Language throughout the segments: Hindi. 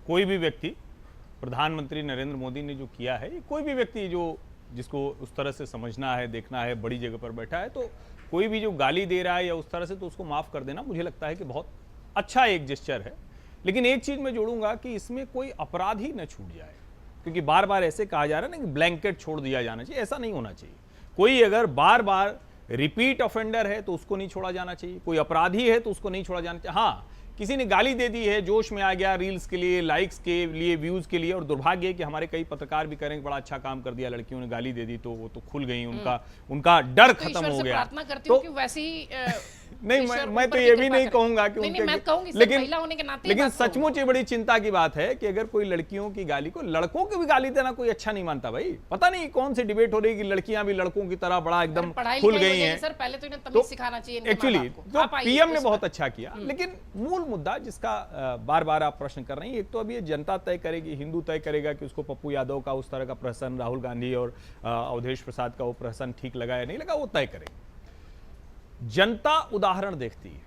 कोई भी व्यक्ति, प्रधानमंत्री नरेंद्र मोदी ने जो किया है, कोई भी व्यक्ति जो जिसको उस तरह से समझना है, देखना है, बड़ी जगह पर बैठा है, तो कोई भी जो गाली दे रहा है या उस तरह से, तो उसको माफ़ कर देना मुझे लगता है कि बहुत अच्छा एक जेस्चर है। लेकिन एक चीज़ मैं जोड़ूंगा कि इसमें कोई अपराध ही न छूट जाए, क्योंकि बार बार ऐसे कहा जा रहा है ना कि ब्लैंकेट छोड़ दिया जाना चाहिए। ऐसा नहीं होना चाहिए। कोई अगर बार बार रिपीट ऑफेंडर है तो उसको नहीं छोड़ा जाना चाहिए, कोई अपराधी है तो उसको नहीं छोड़ा जाना चाहिए। हाँ, किसी ने गाली दे दी है, जोश में आ गया, रील्स के लिए, लाइक्स के लिए, व्यूज के लिए, और दुर्भाग्य है कि हमारे कई पत्रकार भी करेंगे बड़ा अच्छा काम कर दिया, लड़कियों ने गाली दे दी तो वो तो खुल गई, उनका डर तो खत्म हो गया। प्रार्थना करती हूं कि वैसे ही नहीं, मैं तो ये भी नहीं कहूंगा कि नहीं, मैं कहूंगी महिला होने के नाते, लेकिन सचमुच ये बड़ी चिंता की बात है कि अगर कोई लड़कियों की गाली को, लड़कों की भी गाली देना कोई अच्छा नहीं मानता भाई। पता नहीं कौन सी डिबेट हो रही है कि लड़कियां भी लड़कों की तरह बड़ा एकदम खुल गई हैं। सर पहले तो इन्हें तमीज सिखाना चाहिए। एक्चुअली तो पीएम ने बहुत अच्छा किया, लेकिन मूल मुद्दा जिसका बार बार आप प्रश्न कर रहे हैं, एक तो अभी ये जनता तय करेगी, हिंदू तय करेगा कि उसको पप्पू यादव का उस तरह का प्रहसन, राहुल गांधी और अवधेश प्रसाद का वो प्रहसन ठीक लगा या नहीं लगा, वो तय करेगी। जनता उदाहरण देखती है।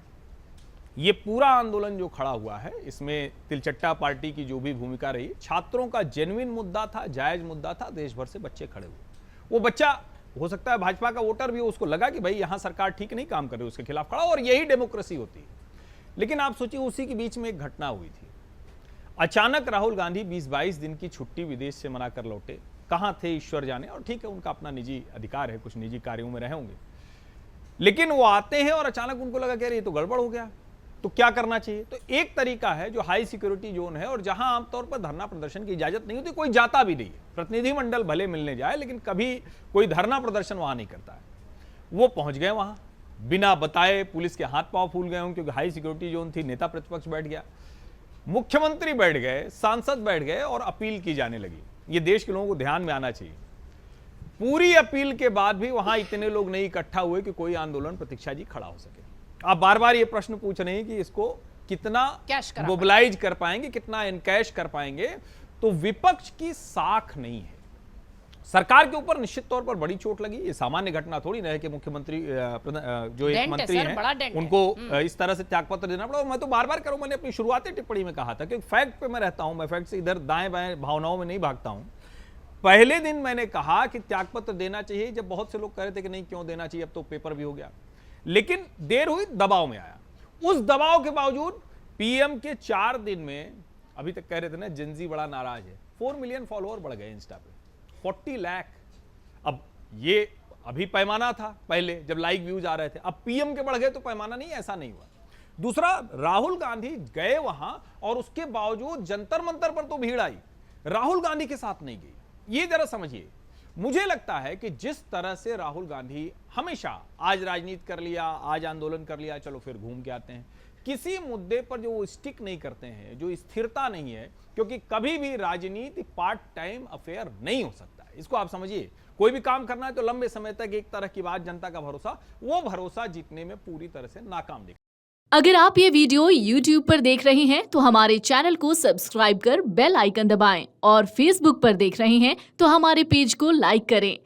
ये पूरा आंदोलन जो खड़ा हुआ है, इसमें तिलचट्टा पार्टी की जो भी भूमिका रही, छात्रों का जेन्युइन मुद्दा था, जायज मुद्दा था, देश भर से बच्चे खड़े हुए। वो बच्चा हो सकता है भाजपा का वोटर भी हो, उसको लगा कि भाई यहां सरकार ठीक नहीं काम कर रही, उसके खिलाफ खड़ा, और यही डेमोक्रेसी होती है। लेकिन आप सोचिए, उसी के बीच में एक घटना हुई थी। अचानक राहुल गांधी 20-22 दिन की छुट्टी विदेश से मनाकर लौटे। कहां थे ईश्वर जाने, और ठीक है, उनका अपना निजी अधिकार है, कुछ निजी कार्यों में रहे होंगे। लेकिन वो आते हैं और अचानक उनको लगा कि ये तो गड़बड़ हो गया, तो क्या करना चाहिए। तो एक तरीका है जो हाई सिक्योरिटी जोन है, और जहां आमतौर पर धरना प्रदर्शन की इजाजत नहीं होती, कोई जाता भी नहीं है, प्रतिनिधिमंडल भले मिलने जाए लेकिन कभी कोई धरना प्रदर्शन वहां नहीं करता है। वो पहुंच गए वहां बिना बताए, पुलिस के हाथ पांव फूल गए हों क्योंकि हाई सिक्योरिटी जोन थी। नेता प्रतिपक्ष बैठ गया, मुख्यमंत्री बैठ गए, सांसद बैठ गए, और अपील की जाने लगी। ये देश के लोगों को ध्यान में आना चाहिए। पूरी अपील के बाद भी वहां इतने लोग नहीं इकट्ठा हुए कि कोई आंदोलन प्रतीक्षा जी खड़ा हो सके। आप बार बार ये प्रश्न पूछ रहे हैं कि इसको कितना मोबिलाइज कर पाएंगे, कितना एनकैश कर पाएंगे। तो विपक्ष की साख नहीं है। सरकार के ऊपर निश्चित तौर पर बड़ी चोट लगी। ये सामान्य घटना थोड़ी ना है कि मुख्यमंत्री जो एक मंत्री हैं उनको इस तरह से त्यागपत्र देना पड़ा। और मैं तो बार बार करूं, मैंने अपनी शुरुआती टिप्पणी में कहा था कि फैक्ट पे मैं रहता हूं, मैं फैक्ट से इधर दाएं बाएं भावनाओं में नहीं भागता हूं। पहले दिन मैंने कहा कि त्यागपत्र देना चाहिए, जब बहुत से लोग कह रहे थे कि नहीं क्यों देना चाहिए, अब तो पेपर भी हो गया। लेकिन देर हुई, दबाव में आया। उस दबाव के बावजूद पीएम के 4 दिन में, अभी तक कह रहे थे ना जेनजी बड़ा नाराज है, 4 मिलियन फॉलोअर बढ़ गए इंस्टा पे, 40 लाख। अब ये अभी पैमाना था पहले जब लाइक व्यूज आ रहे थे, अब पीएम के बढ़ गए तो पैमाना नहीं, ऐसा नहीं हुआ। दूसरा, राहुल गांधी गए वहां और उसके बावजूद जंतर मंतर पर तो भीड़ आई, राहुल गांधी के साथ नहीं गई। ये जरा समझिए। मुझे लगता है कि जिस तरह से राहुल गांधी हमेशा, आज राजनीति कर लिया, आज आंदोलन कर लिया, चलो फिर घूम के आते हैं, किसी मुद्दे पर जो वो स्टिक नहीं करते हैं, जो स्थिरता नहीं है, क्योंकि कभी भी राजनीति पार्ट टाइम अफेयर नहीं हो सकता है। इसको आप समझिए। कोई भी काम करना है तो लंबे समय तक एक तरह की बात, जनता का भरोसा, वो भरोसा जीतने में पूरी तरह से नाकाम दिखा। अगर आप ये वीडियो YouTube पर देख रहे हैं तो हमारे चैनल को सब्सक्राइब कर बेल आइकन दबाएं, और Facebook पर देख रहे हैं तो हमारे पेज को लाइक करें।